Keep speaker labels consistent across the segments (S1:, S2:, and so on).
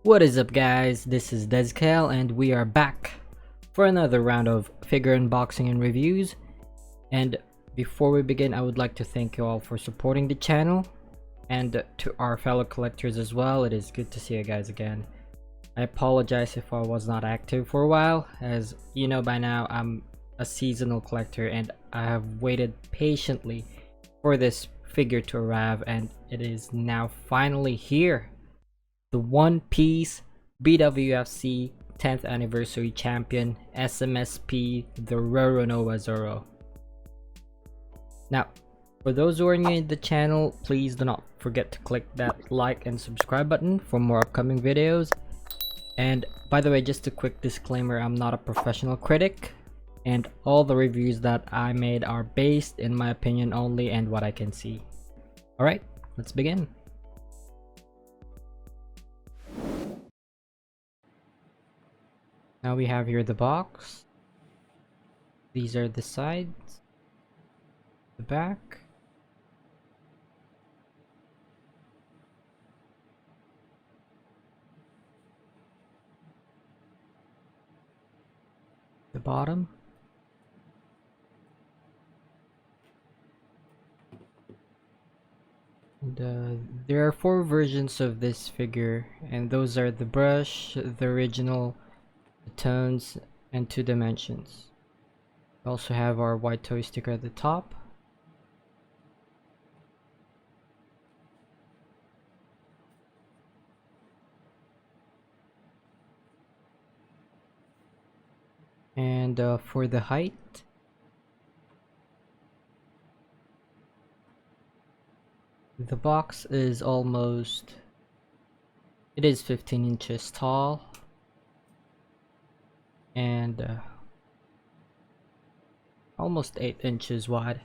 S1: What is up, guys? This is Dezcal and we are back for another round of figure unboxing and reviews. And before we begin, I would like to thank you all for supporting the channel, and to our fellow collectors as well. It is good to see you guys again. I apologize if I was not active for a while. As you know by now, I'm a seasonal collector and I have waited patiently for this figure to arrive, and it is now finally here. The One Piece BWFC 10th Anniversary Champion SMSP, the Roronoa Zoro. Now, for those who are new to the channel, please do not forget to click that like and subscribe button for more upcoming videos. And by the way, just a quick disclaimer, I'm not a professional critic, and all the reviews that I made are based in my opinion only and what I can see. Alright, let's begin. Now we have here the box. These are the sides, the back, the bottom, and there are 4 versions of this figure, and those are the brush, the original, the tones, and 2 dimensions. We also have our white toy sticker at the top. And for the height, the box is it is 15 inches tall, and almost 8 inches wide.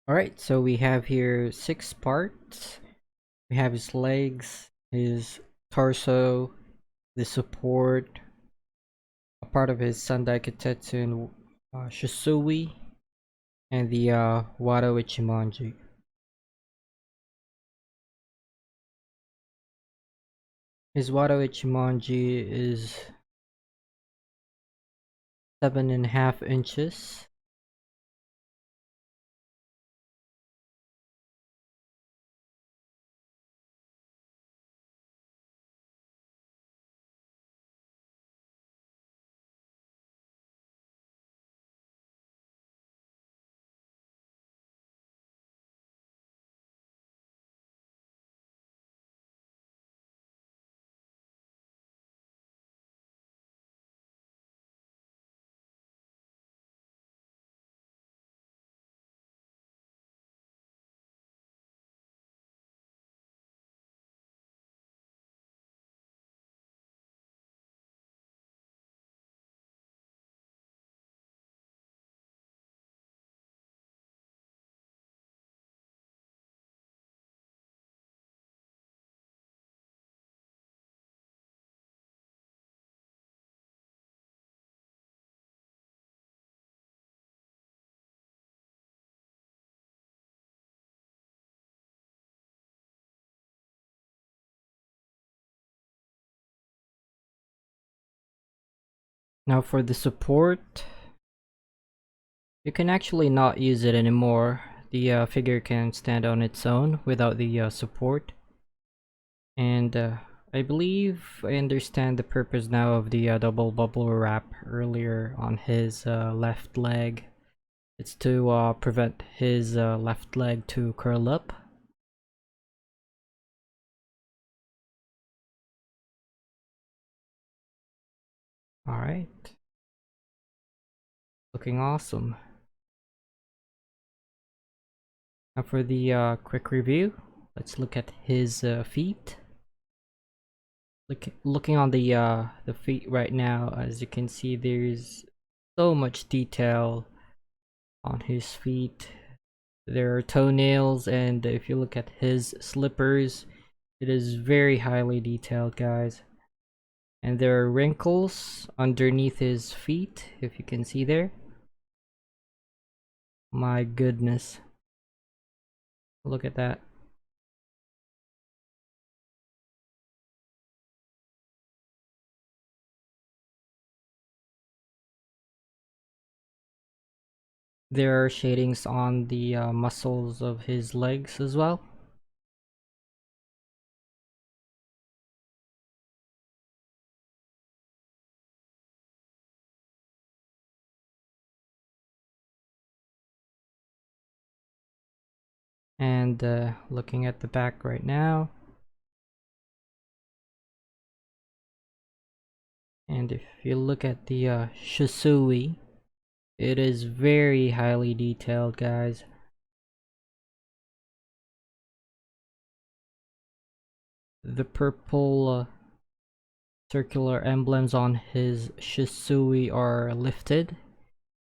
S1: Alright, so we have here 6 parts. We have his legs, his torso, the support, a part of his Sandai Kitetsu and Shisui, and the Wado Ichimonji. His Wado Ichimonji is 7.5 inches. Now for the support, you can actually not use it anymore. The figure can stand on its own without the support. And I believe I understand the purpose now of the double bubble wrap earlier on his left leg. It's to prevent his left leg to curl up. Alright. Looking awesome. Now for the quick review, let's look at his feet. Looking on the feet right now, as you can see, there's so much detail on his feet. There are toenails, and if you look at his slippers, it is very highly detailed, guys. And there are wrinkles underneath his feet, if you can see there. My goodness. Look at that. There are shadings on the muscles of his legs as well. And looking at the back right now. And if you look at the Shisui, it is very highly detailed, guys. The purple circular emblems on his Shisui are lifted,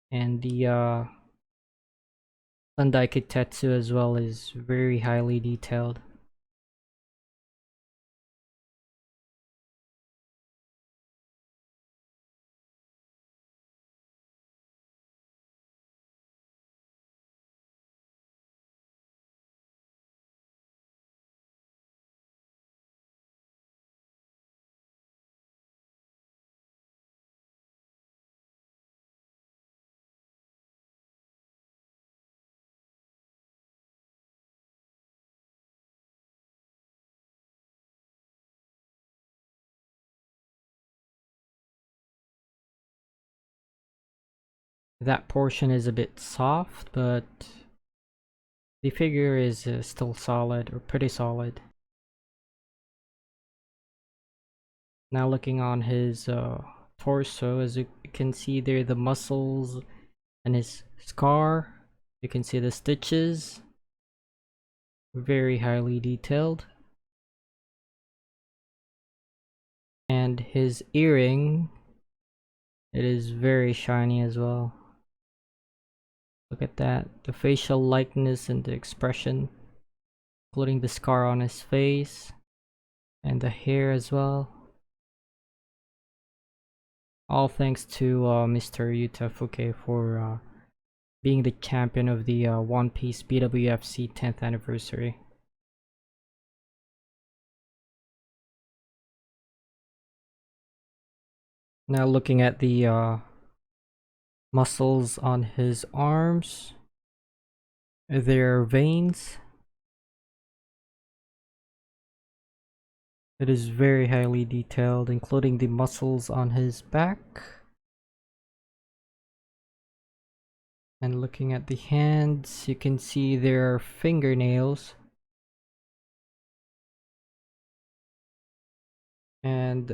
S1: and the Sandai Kitetsu as well is very highly detailed. That portion is a bit soft, but the figure is still solid, or pretty solid. Now looking on his torso, as you can see there, the muscles and his scar. You can see the stitches. Very highly detailed. And his earring, it is very shiny as well. Look at that, the facial likeness and the expression, including the scar on his face and the hair as well. All thanks to Mr. Yuta Fuke for being the champion of the One Piece BWFC 10th anniversary. Now looking at the muscles on his arms, their veins. It is very highly detailed, including the muscles on his back. And looking at the hands, you can see their fingernails. And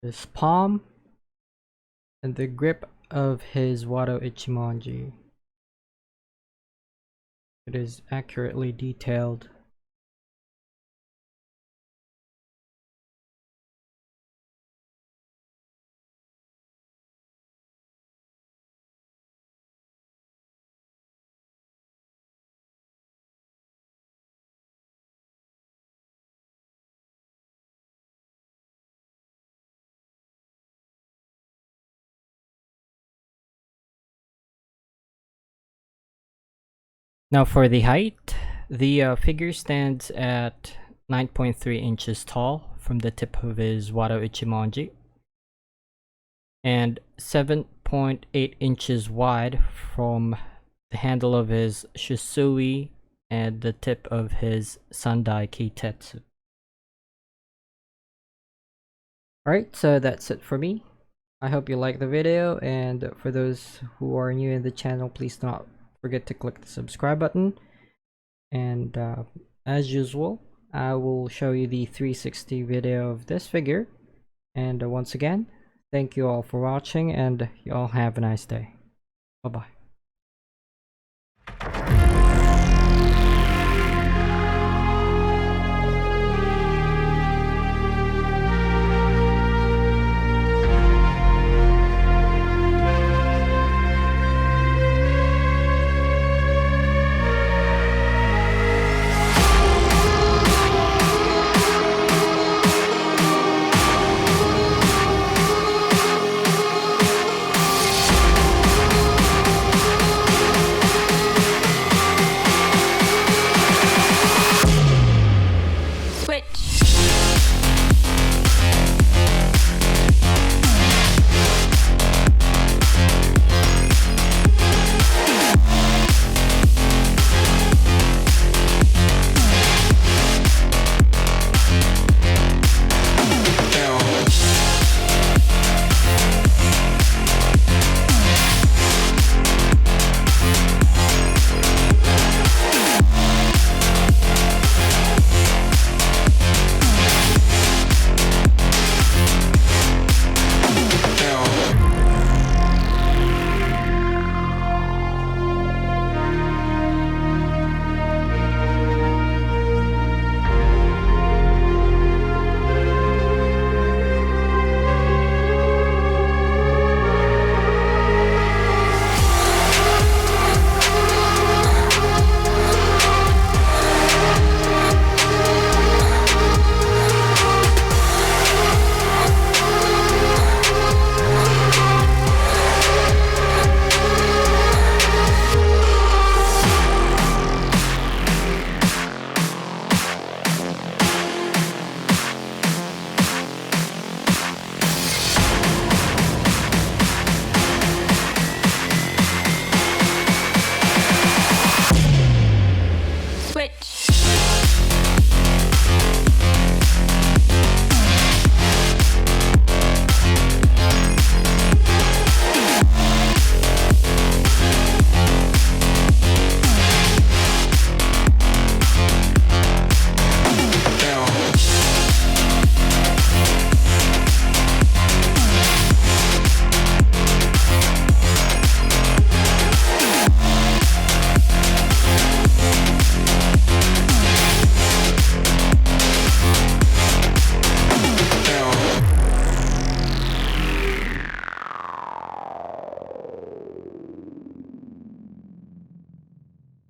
S1: his palm. And the grip of his Wado Ichimonji. It is accurately detailed. Now for the height, the figure stands at 9.3 inches tall from the tip of his Wado Ichimonji and 7.8 inches wide from the handle of his Shisui and the tip of his Sandai Keitetsu. Alright, so that's it for me. I hope you liked the video, and for those who are new in the channel, please do not forget to click the subscribe button. And as usual, I will show you the 360 video of this figure. And once again, thank you all for watching, and you all have a nice day. Bye bye.